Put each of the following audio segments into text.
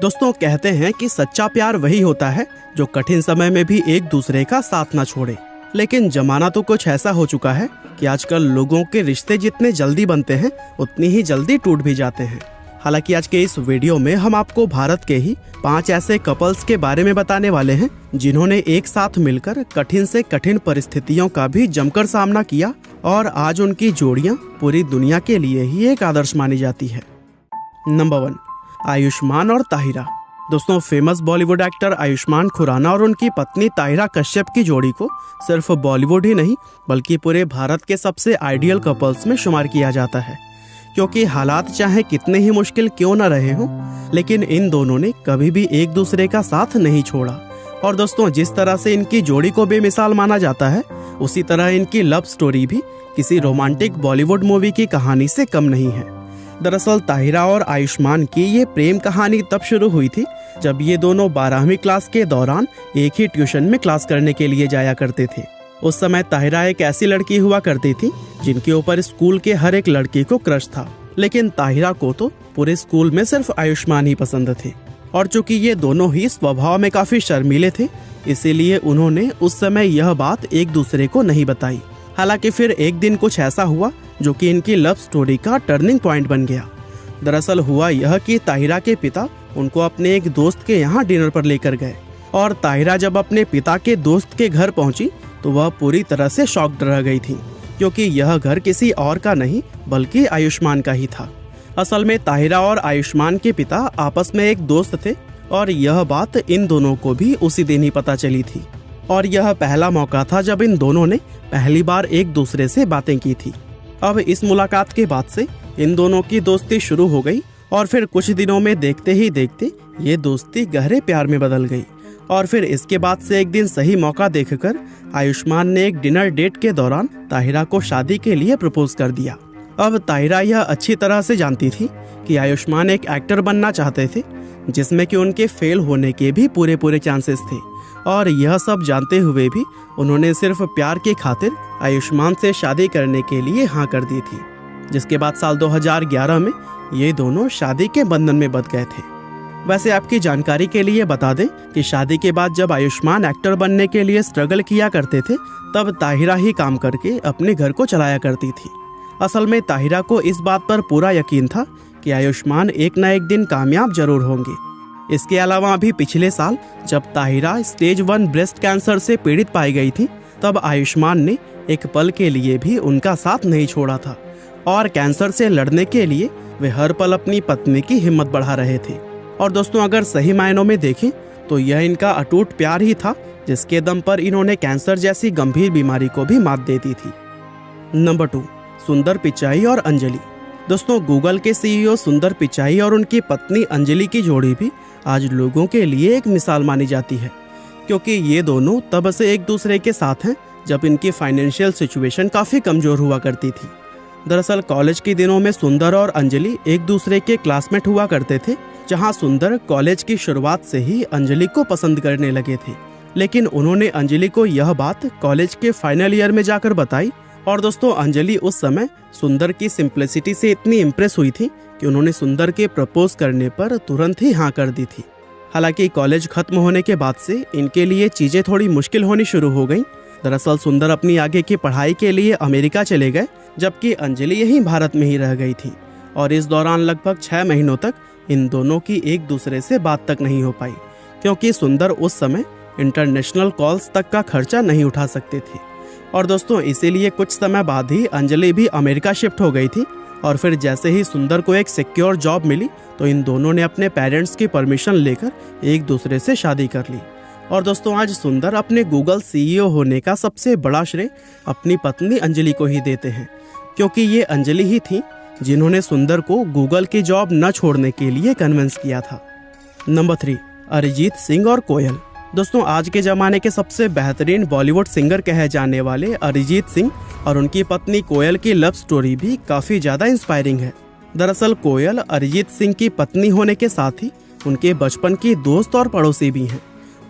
दोस्तों कहते हैं कि सच्चा प्यार वही होता है जो कठिन समय में भी एक दूसरे का साथ ना छोड़े। लेकिन जमाना तो कुछ ऐसा हो चुका है कि आजकल लोगों के रिश्ते जितने जल्दी बनते हैं उतनी ही जल्दी टूट भी जाते हैं। हालांकि आज के इस वीडियो में हम आपको भारत के ही 5 ऐसे कपल्स के बारे में बताने वाले हैं जिन्होंने एक साथ मिलकर कठिन से कठिन परिस्थितियों का भी जमकर सामना किया और आज उनकी जोड़ियां पूरी दुनिया के लिए ही एक आदर्श मानी जाती है। नंबर 1, आयुष्मान और ताहिरा। दोस्तों फेमस बॉलीवुड एक्टर आयुष्मान खुराना और उनकी पत्नी ताहिरा कश्यप की जोड़ी को सिर्फ बॉलीवुड ही नहीं बल्कि पूरे भारत के सबसे आइडियल कपल्स में शुमार किया जाता है, क्योंकि हालात चाहे कितने ही मुश्किल क्यों न रहे हों, लेकिन इन दोनों ने कभी भी एक दूसरे का साथ नहीं छोड़ा। और दोस्तों जिस तरह से इनकी जोड़ी को बेमिसाल माना जाता है, उसी तरह इनकी लव स्टोरी भी किसी रोमांटिक बॉलीवुड मूवी की कहानी से कम नहीं है। दरअसल ताहिरा और आयुष्मान की ये प्रेम कहानी तब शुरू हुई थी जब ये दोनों 12वीं क्लास के दौरान एक ही ट्यूशन में क्लास करने के लिए जाया करते थे। उस समय ताहिरा एक ऐसी लड़की हुआ करती थी जिनके ऊपर स्कूल के हर एक लड़की को क्रश था, लेकिन ताहिरा को तो पूरे स्कूल में सिर्फ आयुष्मान ही पसंद थे। और चूंकि ये दोनों ही स्वभाव में काफी शर्मीले थे, इसीलिए उन्होंने उस समय यह बात एक दूसरे को नहीं बताई। हालांकि फिर एक दिन कुछ ऐसा हुआ जो कि इनकी लव स्टोरी का टर्निंग पॉइंट बन गया। दरअसल हुआ यह कि ताहिरा के पिता उनको अपने एक दोस्त के यहाँ डिनर पर लेकर गए और ताहिरा जब अपने पिता के दोस्त के घर पहुंची तो वह पूरी तरह से शॉक्ड रह गई थी, क्योंकि यह घर किसी और का नहीं बल्कि आयुष्मान का ही था। असल में ताहिरा और आयुष्मान के पिता आपस में एक दोस्त थे और यह बात इन दोनों को भी उसी दिन ही पता चली थी। और यह पहला मौका था जब इन दोनों ने पहली बार एक दूसरे से बातें की थी। अब इस मुलाकात के बाद से इन दोनों की दोस्ती शुरू हो गई और फिर कुछ दिनों में देखते ही देखते ये दोस्ती गहरे प्यार में बदल गई। और फिर इसके बाद से एक दिन सही मौका देखकर आयुष्मान ने एक डिनर डेट के दौरान ताहिरा को शादी के लिए प्रपोज कर दिया। अब ताहिरा यह अच्छी तरह से जानती थी कि आयुष्मान एक एक्टर बनना चाहते थे, जिसमें कि उनके फेल होने के भी पूरे चांसेस थे। और यह सब जानते हुए भी उन्होंने सिर्फ प्यार की खातिर आयुष्मान से शादी करने के लिए हाँ कर दी थी, जिसके बाद साल 2011 में ये दोनों शादी के बंधन में बंध गए थे। वैसे आपकी जानकारी के लिए बता दें कि शादी के बाद जब आयुष्मान एक्टर बनने के लिए स्ट्रगल किया करते थे, तब ताहिरा ही काम करके अपने घर को चलाया करती थी। असल में ताहिरा को इस बात पर पूरा यकीन था कि आयुष्मान एक न एक दिन कामयाब जरूर होंगे। इसके अलावा अभी पिछले साल जब ताहिरा स्टेज 1 ब्रेस्ट कैंसर से पीड़ित पाई गई थी, तब आयुष्मान ने एक पल के लिए भी उनका साथ नहीं छोड़ा था और कैंसर से लड़ने के लिए वे हर पल अपनी पत्नी की हिम्मत बढ़ा रहे थे। और दोस्तों अगर सही मायनों में देखें तो यह इनका अटूट प्यार ही था जिसके दम पर इन्होंने कैंसर जैसी गंभीर बीमारी को भी मात दे दी थी। नंबर 2, सुंदर पिचाई और अंजलि। दोस्तों गूगल के सीईओ सुंदर पिचाई और उनकी पत्नी अंजलि की जोड़ी भी आज लोगों के लिए एक मिसाल मानी जाती है, क्योंकि ये दोनों तब से एक दूसरे के साथ हैं जब इनकी फाइनेंशियल सिचुएशन काफ़ी कमज़ोर हुआ करती थी। दरअसल कॉलेज के दिनों में सुंदर और अंजलि एक दूसरे के क्लासमेट हुआ करते थे, जहां सुंदर कॉलेज की शुरुआत से ही अंजलि को पसंद करने लगे थे। लेकिन उन्होंने अंजलि को यह बात कॉलेज के फाइनल ईयर में जाकर बताई। और दोस्तों अंजलि उस समय सुंदर की सिंप्लिसिटी से इतनी इम्प्रेस हुई थी कि उन्होंने सुंदर के प्रपोज करने पर तुरंत ही हाँ कर दी थी। हालांकि कॉलेज खत्म होने के बाद से इनके लिए चीज़ें थोड़ी मुश्किल होनी शुरू हो गई। दरअसल सुंदर अपनी आगे की पढ़ाई के लिए अमेरिका चले गए, जबकि अंजलि यहीं भारत में ही रह गई थी। और इस दौरान लगभग 6 महीनों तक इन दोनों की एक दूसरे से बात तक नहीं हो पाई, क्योंकि सुंदर उस समय इंटरनेशनल कॉल्स तक का खर्चा नहीं उठा सकते थे। और दोस्तों इसीलिए कुछ समय बाद ही अंजलि भी अमेरिका शिफ्ट हो गई थी। और फिर जैसे ही सुंदर को एक सिक्योर जॉब मिली तो इन दोनों ने अपने पेरेंट्स की परमिशन लेकर एक दूसरे से शादी कर ली। और दोस्तों आज सुंदर अपने गूगल सीईओ होने का सबसे बड़ा श्रेय अपनी पत्नी अंजलि को ही देते हैं, क्योंकि ये अंजलि ही थी जिन्होंने सुंदर को गूगल की जॉब न छोड़ने के लिए कन्विंस किया था। नंबर 3, अरिजीत सिंह और कोयल। दोस्तों आज के ज़माने के सबसे बेहतरीन बॉलीवुड सिंगर कहे जाने वाले अरिजीत सिंह और उनकी पत्नी कोयल की लव स्टोरी भी काफ़ी ज़्यादा इंस्पायरिंग है। दरअसल कोयल अरिजीत सिंह की पत्नी होने के साथ ही उनके बचपन की दोस्त और पड़ोसी भी हैं।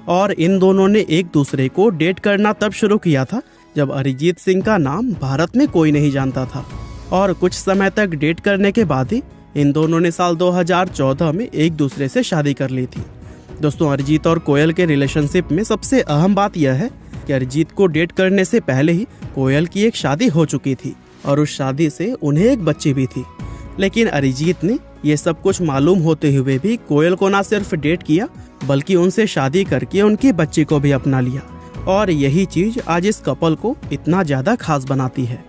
और इन दोनों ने एक दूसरे को डेट करना तब शुरू किया था जब अरिजीत सिंह का नाम भारत में कोई नहीं जानता था। और कुछ समय तक डेट करने के बाद ही इन दोनों ने साल 2014 में एक दूसरे से शादी कर ली थी। दोस्तों, अरिजीत और कोयल के रिलेशनशिप में सबसे अहम बात यह है कि अरिजीत को डेट करने से पहले ही कोयल की एक शादी हो चुकी थी और उस शादी से उन्हें एक बच्ची भी थी। लेकिन अरिजीत ने ये सब कुछ मालूम होते हुए भी कोयल को ना सिर्फ डेट किया बल्कि उनसे शादी करके उनकी बच्ची को भी अपना लिया, और यही चीज आज इस कपल को इतना ज्यादा खास बनाती है।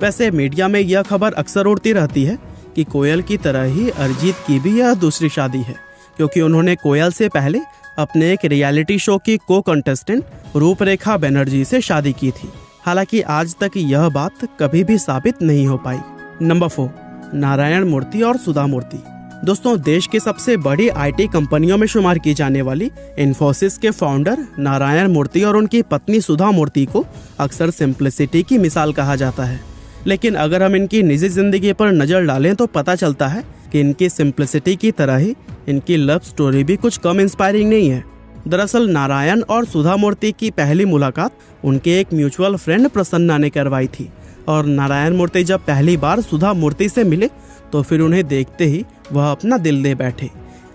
वैसे मीडिया में यह खबर अक्सर उड़ती रहती है कि कोयल की तरह ही अरिजीत की भी यह दूसरी शादी है, क्योंकि उन्होंने कोयल से पहले अपने एक रियलिटी शो की को कंटेस्टेंट रूपरेखा बनर्जी से शादी की थी। हालांकि आज तक यह बात कभी भी साबित नहीं हो पाई। नंबर 4, नारायण मूर्ति और सुधा मूर्ति। दोस्तों, देश के सबसे बड़ी आईटी कंपनियों में शुमार की जाने वाली इन्फोसिस के फाउंडर नारायण मूर्ति और उनकी पत्नी सुधा मूर्ति को अक्सर सिंप्लिसिटी की मिसाल कहा जाता है। लेकिन अगर हम इनकी निजी जिंदगी पर नजर डालें तो पता चलता है कि इनकी सिंप्लिसिटी की तरह ही इनकी लव स्टोरी भी कुछ कम इंस्पायरिंग नहीं है। दरअसल नारायण और सुधा मूर्ति की पहली मुलाकात उनके एक म्यूचुअल फ्रेंड प्रसन्ना ने करवाई थी, और नारायण मूर्ति जब पहली बार सुधा मूर्ति से मिले तो फिर उन्हें देखते ही वह अपना दिल दे बैठे,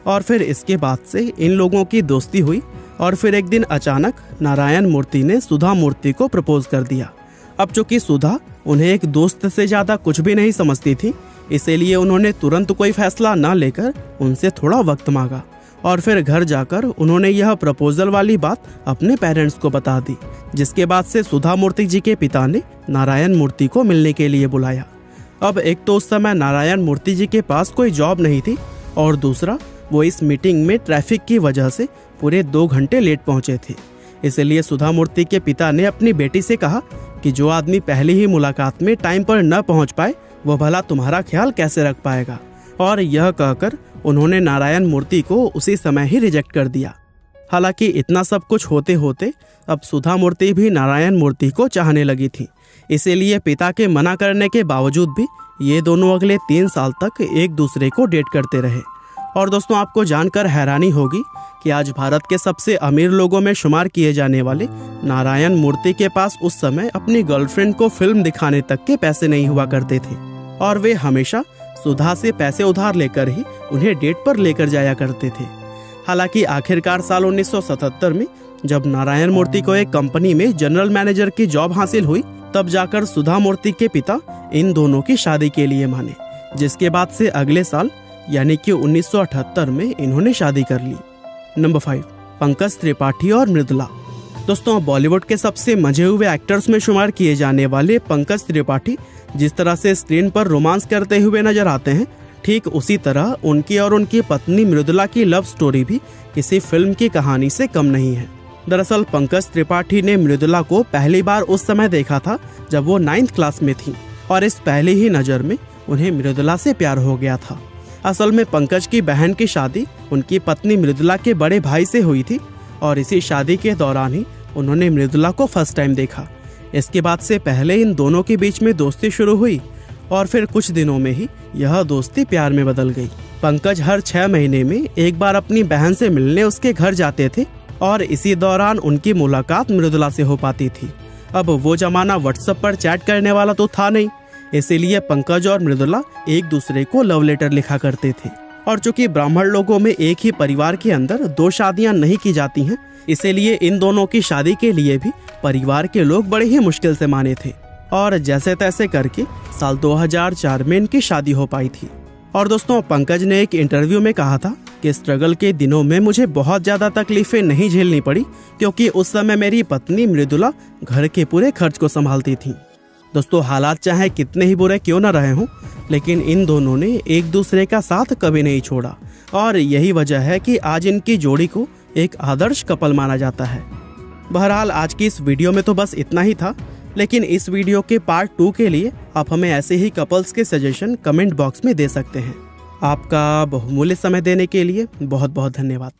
और फिर इसके बाद से इन लोगों की दोस्ती हुई। और फिर एक दिन अचानक नारायण मूर्ति ने सुधा मूर्ति को प्रपोज कर दिया। अब चूंकि सुधा उन्हें एक दोस्त से ज्यादा कुछ भी नहीं समझती थी, इसीलिए उन्होंने तुरंत कोई फैसला न लेकर उनसे थोड़ा वक्त मांगा, और फिर घर जाकर उन्होंने यह प्रपोजल वाली बात अपने पेरेंट्स को बता दी, जिसके बाद से सुधा मूर्ति जी के पिता ने नारायण मूर्ति को मिलने के लिए बुलाया। अब एक तो उस समय नारायण मूर्ति जी के पास कोई जॉब नहीं थी, और दूसरा वो इस मीटिंग में ट्रैफिक की वजह से पूरे 2 घंटे लेट पहुंचे थे। इसलिए सुधा मूर्ति के पिता ने अपनी बेटी से कहा कि जो आदमी पहली ही मुलाकात में टाइम पर न पहुंच पाए वो भला तुम्हारा ख्याल कैसे रख पाएगा। और यह कहकर उन्होंने नारायण मूर्ति को उसी समय ही रिजेक्ट कर दिया। हालांकि इतना सब कुछ होते होते अब सुधा मूर्ति भी नारायण मूर्ति को चाहने लगी थी। इसीलिए पिता के मना करने के बावजूद भी ये दोनों अगले 3 साल तक एक दूसरे को डेट करते रहे। और दोस्तों, आपको जानकर हैरानी होगी कि आज भारत के सबसे अमीर लोगों में शुमार किए जाने वाले नारायण मूर्ति के पास उस समय अपनी गर्लफ्रेंड को फिल्म दिखाने तक के पैसे नहीं हुआ करते थे, और वे हमेशा सुधा से पैसे उधार लेकर ही उन्हें डेट पर लेकर जाया करते थे। हालांकि आखिरकार साल 1977 में जब नारायण मूर्ति को एक कंपनी में जनरल मैनेजर की जॉब हासिल हुई, तब जाकर सुधा मूर्ति के पिता इन दोनों की शादी के लिए माने, जिसके बाद से अगले साल यानी कि 1978 में इन्होंने शादी कर ली। नंबर 5, पंकज त्रिपाठी और मृदुला। दोस्तों, बॉलीवुड के सबसे मजे हुए एक्टर्स में शुमार किए जाने वाले पंकज त्रिपाठी जिस तरह से स्क्रीन पर रोमांस करते हुए नजर आते हैं, ठीक उसी तरह उनकी और उनकी पत्नी मृदुला की लव स्टोरी भी किसी फिल्म की कहानी से कम नहीं है। दरअसल पंकज त्रिपाठी ने मृदुला को पहली बार उस समय देखा था जब वो 9th क्लास में थी, और इस पहली ही नज़र में उन्हें मृदुला से प्यार हो गया था। असल में पंकज की बहन की शादी उनकी पत्नी मृदुला के बड़े भाई से हुई थी, और इसी शादी के दौरान ही उन्होंने मृदुला को फर्स्ट टाइम देखा। इसके बाद से पहले इन दोनों के बीच में दोस्ती शुरू हुई, और फिर कुछ दिनों में ही यह दोस्ती प्यार में बदल गई। पंकज हर 6 महीने में एक बार अपनी बहन से मिलने उसके घर जाते थे, और इसी दौरान उनकी मुलाकात मृदुला से हो पाती थी। अब वो जमाना व्हाट्सएप पर चैट करने वाला तो था नहीं, इसीलिए पंकज और मृदुला एक दूसरे को लव लेटर लिखा करते थे। और चूंकि ब्राह्मण लोगों में एक ही परिवार के अंदर 2 शादियां नहीं की जाती हैं, इसीलिए इन दोनों की शादी के लिए भी परिवार के लोग बड़े ही मुश्किल से माने थे, और जैसे तैसे करके साल 2004 में इनकी शादी हो पाई थी। और दोस्तों, पंकज ने एक इंटरव्यू में कहा था कि स्ट्रगल के दिनों में मुझे बहुत ज्यादा तकलीफें नहीं झेलनी पड़ी, क्योंकि उस समय मेरी पत्नी मृदुला घर के पूरे खर्च को संभालती थी। दोस्तों, हालात चाहे कितने ही बुरे क्यों न रहे हों, लेकिन इन दोनों ने एक दूसरे का साथ कभी नहीं छोड़ा, और यही वजह है कि आज इनकी जोड़ी को एक आदर्श कपल माना जाता है। बहरहाल, आज की इस वीडियो में तो बस इतना ही था, लेकिन इस वीडियो के पार्ट 2 के लिए आप हमें ऐसे ही कपल्स के सजेशन कमेंट बॉक्स में दे सकते हैं। आपका बहुमूल्य समय देने के लिए बहुत बहुत धन्यवाद।